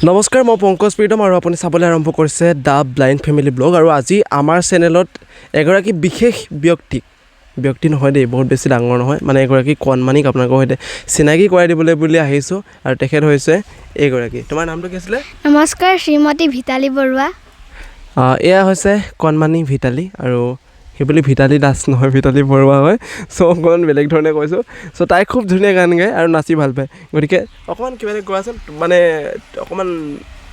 নমস্কাৰ মই পংকজ প্ৰীতম আৰু আপুনি চাবলৈ আৰম্ভ কৰিছে দ্য ব্লাইণ্ড ফেমিলি ব্লগ আৰু আজি আমাৰ চেনেলত এগৰাকী বিশেষ ব্যক্তি নহয় দেই বহুত বেছি ডাঙৰ নহয় মানে এগৰাকী কণমানিক আপোনালোকৰ সৈতে চিনাকি কৰাই দিবলৈ বুলি আহিছোঁ আৰু তেখেত হৈছে এইগৰাকী তোমাৰ নামটো কি আছিলে নমস্কাৰ শ্ৰীমতী ভিতালী বৰুৱা এয়া হৈছে কণমানি ভিতালী আৰু সেইবুলি ভিতালী দাস নহয় ভিতালী বৰুৱা হয় চ' অকণমান বেলেগ ধৰণে কৈছোঁ চ' তাই খুব ধুনীয়া গান গায় আৰু নাচি ভাল পায় গতিকে অকণমান কিবা এটা গোৱাচোন মানে অকণমান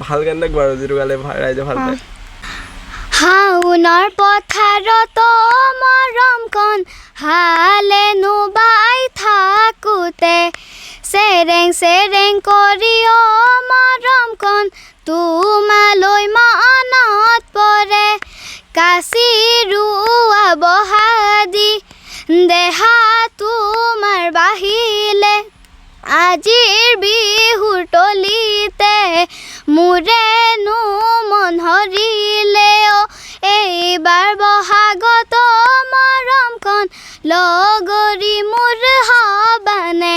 ভাল গান এটা গোৱা আৰু যিটো গালে ৰাইজে ভাল পায় শাওনৰ পথাৰত মৰমকণ হালেনো বাই থাকোঁতে চেৰেং চেৰেং কৰি মৰমকণ তোমালৈ মনত পৰে কাচি ৰোৱা বহাদি দেহা তোমাৰ বাহিলে আজিৰ বিহুৰ তলিতে মোৰেনো মন হৰিলে এইবাৰ বহাগত মৰমকণ লগৰী মোৰ হবানে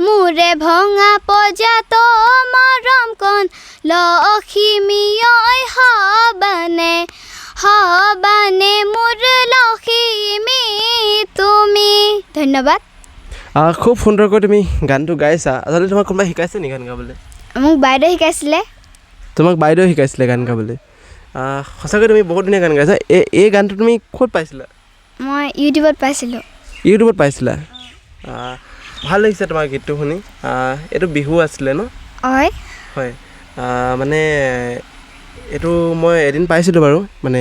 মোৰে ভঙা পজাত মৰমকণ লখিমী হবানে হবানে মোৰ লখিমী তুমি ধন্যবাদ খুব সুন্দৰকৈ তুমি গানটো গাইছা আচলতে তোমাক কোনোবাই শিকাইছে নেকি গান গাবলৈ মোক বাইদেউ শিকাইছিলে তোমাক বাইদেউ শিকাইছিলে গান গাবলৈ সঁচাকৈ তুমি বহুত ধুনীয়া গান গাইছা এই গানটো তুমি ক'ত পাইছিলা মই ইউটিউবত পাইছিলোঁ ইউটিউবত পাইছিলা ভাল লাগিছে তোমাৰ গীতটো শুনি এইটো বিহু আছিলে ন হয় হয় মানে এইটো মই এদিন পাইছিলোঁ বাৰু মানে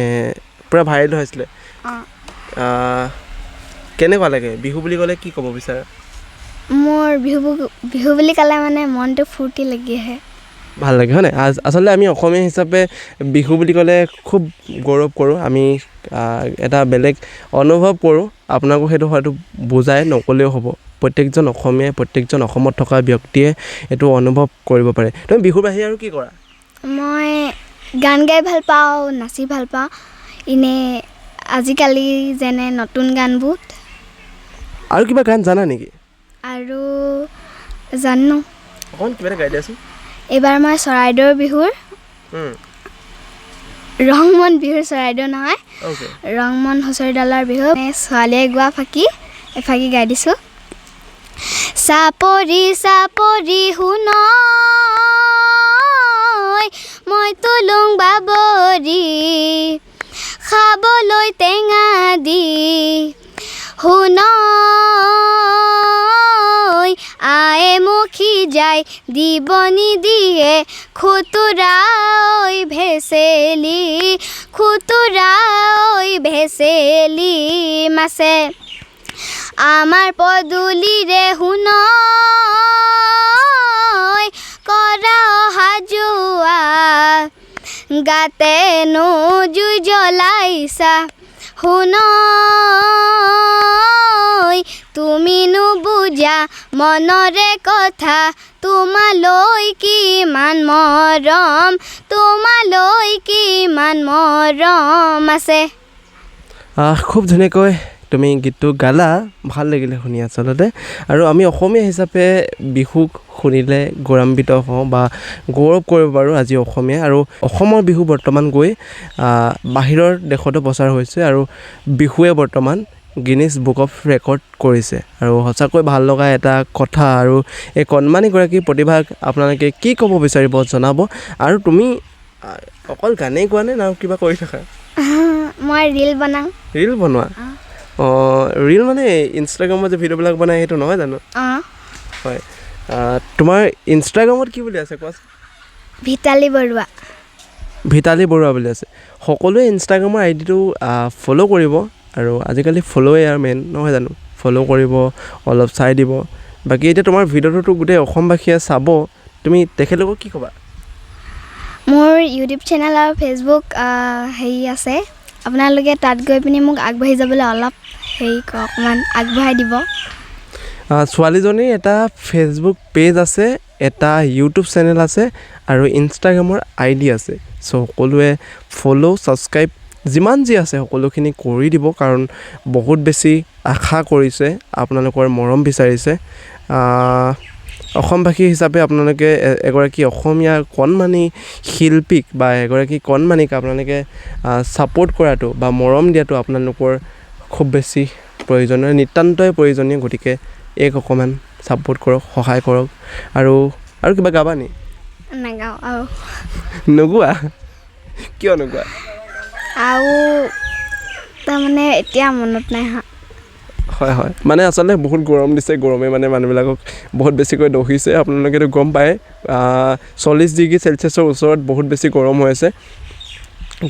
পূৰা ভাইৰেল হৈছিলে কেনেকুৱা লাগে বিহু বুলি ক'লে কি ক'ব বিচাৰা মোৰ বিহু বুলি ক'লে মানে মনটো ফূৰ্তি লাগি আহে ভাল লাগে হয় নাই আচলতে আমি অসমীয়া হিচাপে বিহু বুলি ক'লে খুব গৌৰৱ কৰোঁ আমি এটা বেলেগ অনুভৱ কৰোঁ আপোনাকো সেইটো হয়তো বুজাই নক'লেও হ'ব প্ৰত্যেকজন অসমীয়াই প্ৰত্যেকজন অসমত থকা ব্যক্তিয়ে এইটো অনুভৱ কৰিব পাৰে তুমি বিহুৰ বাহিৰে আৰু কি কৰা মই গান গাই ভাল পাওঁ নাচি ভাল পাওঁ এনেই আজিকালি যেনে নতুন গানবোৰ আৰু কিবা গান জানা নেকি আৰু জানো অকণ কিবা এটা গাই দিয়াচোন এইবাৰ মই চৰাইদেউৰ বিহুৰ ৰংমন বিহুৰ চৰাইদেউ নহয় ৰংমন হুঁচৰিডালৰ বিহু ছোৱালীয়ে গোৱা এফাকি গাই দিছোঁ চাপৰি চাপৰি শুন মই তুলুং বাবৰি খাবলৈ টেঙা দি শুন আয়ে মুখি যায় দিব নিদিয়ে খুতুৰা ভেচেলি মাছে আমাৰ পদূলিৰে শুন কৰা অহা যোৱা গাতেনো জুই জ্বলাইছা শুন তুমি নুবুজা মনৰে কথা তোমালৈ কিমান মৰম আছে খুব ধুনীয়াকৈ তুমি গীতটো গালা ভাল লাগিলে শুনি আচলতে আৰু আমি অসমীয়া হিচাপে বিহুক শুনিলে গৌৰৱান্বিত হওঁ বা গৌৰৱ কৰিব পাৰোঁ আজি অসমীয়া আৰু অসমৰ বিহু বৰ্তমান গৈ বাহিৰৰ দেশতো প্ৰচাৰ হৈছে আৰু বিহুৱে বৰ্তমান গিনিজ বুক অফ ৰেকৰ্ড কৰিছে আৰু সঁচাকৈ ভাল লগা এটা কথা আৰু এই কণমানিগৰাকীৰ প্ৰতিভাক আপোনালোকে কি ক'ব বিচাৰিব জনাব আৰু তুমি অকল গানেই গোৱা নে আৰু কিবা কৰি থাকা মই ৰীল বনাওঁ ৰীল বনোৱা ৰীল মানে ইনষ্টাগ্ৰামত যে ভিডিঅ'বিলাক বনাই সেইটো নহয় জানো হয় তোমাৰ ইনষ্টাগ্ৰামত কি বুলি আছে কোৱাচোন ভিতালী বৰুৱা বুলি আছে সকলোৱে ইনষ্টাগ্ৰামৰ আইডিটো ফ'ল' কৰিব আৰু আজিকালি ফ'ল'ৱে আৰু মেইন নহয় জানো ফ'ল' কৰিব অলপ চাই দিব বাকী এতিয়া তোমাৰ ভিডিঅ'টোতো গোটেই অসমবাসীয়ে চাব তুমি তেখেতলোকক কি ক'বা মোৰ ইউটিউব চেনেল আৰু ফেচবুক হেৰি আছে আপোনালোকে তাত গৈ পিনি মোক আগবাঢ়ি যাবলৈ অলপ অকণমান আগবঢ়াই দিব ছোৱালীজনীৰ এটা ফেচবুক পেজ আছে এটা ইউটিউব চেনেল আছে আৰু ইনষ্টাগ্ৰামৰ আইডি আছে চ' সকলোৱে ফ'ল' ছাবস্ক্ৰাইব যিমান যি আছে সকলোখিনি কৰি দিব কাৰণ বহুত বেছি আশা কৰিছে আপোনালোকৰ মৰম বিচাৰিছে অসমবাসী হিচাপে আপোনালোকে এগৰাকী অসমীয়া কণমানি শিল্পীক বা এগৰাকী কণমানিক আপোনালোকে ছাপোৰ্ট কৰাটো বা মৰম দিয়াটো আপোনালোকৰ খুব বেছি প্ৰয়োজনীয়, নিতান্তই প্ৰয়োজনীয়। গতিকে এক অকণমান ছাপোৰ্ট কৰক, সহায় কৰক। আৰু কিবা গাবা নি? নাগাওঁ আৰু নোগোৱা? কিয় নোগোৱা? আৰু তাৰমানে এতিয়া মনত নাই হা। হয় হয়, মানে আচলতে বহুত গৰম দিছে, গৰমে মানে মানুহবিলাকক বহুত বেছিকৈ দহিছে। আপোনালোকেতো গম পায় 40 ডিগ্ৰী চেলচিয়াছৰ ওচৰত বহুত বেছি গৰম হৈ আছে।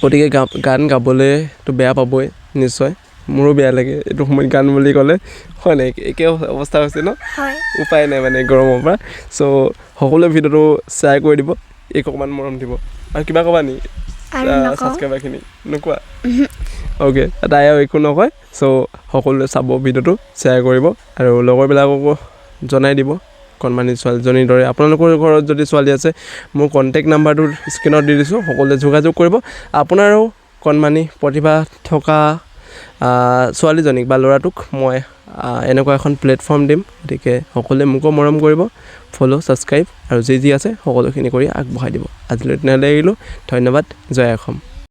গতিকে গান গাবলৈতো বেয়া পাবই নিশ্চয়, মোৰো বেয়া লাগে এইটো সময়ত গান বুলি ক'লে, হয় নাই? একে অৱস্থা হৈছে ন? হয়। উপায় নাই মানে গৰমৰ পৰা। চ' সকলোৱে ভিডিঅ'টো শ্বেয়াৰ কৰি দিব, এক অকণমান মৰম দিব। আৰু কিবা ক'বা নি ছাবস্ক্ৰাইবাৰখিনি? নোকোৱা? অ'কে, তাই আৰু একো নকয়। চ' সকলোৱে চাব, ভিডিঅ'টো শ্বেয়াৰ কৰিব আৰু লগৰবিলাককো জনাই দিব কণমানি ছোৱালীজনীৰ দৰে। আপোনালোকৰ ঘৰত যদি ছোৱালী আছে, মোৰ কণ্টেক্ট নাম্বাৰটো স্ক্ৰীণত দি দিছোঁ, সকলোৱে যোগাযোগ কৰিব। আপোনাৰো কণমানি প্ৰতিভা থকা ছোৱালীজনীক বা ল'ৰাটোক মই এনেকুৱা এখন প্লেটফৰ্ম দিম। গতিকে সকলোৱে মোকো মৰম কৰিব, ফ'ল' ছাবস্ক্ৰাইব আৰু যি আছে সকলোখিনি কৰি আগবঢ়াই দিব। আজিলৈ তেনেহ'লে এৰিলোঁ, ধন্যবাদ। জয় অসম।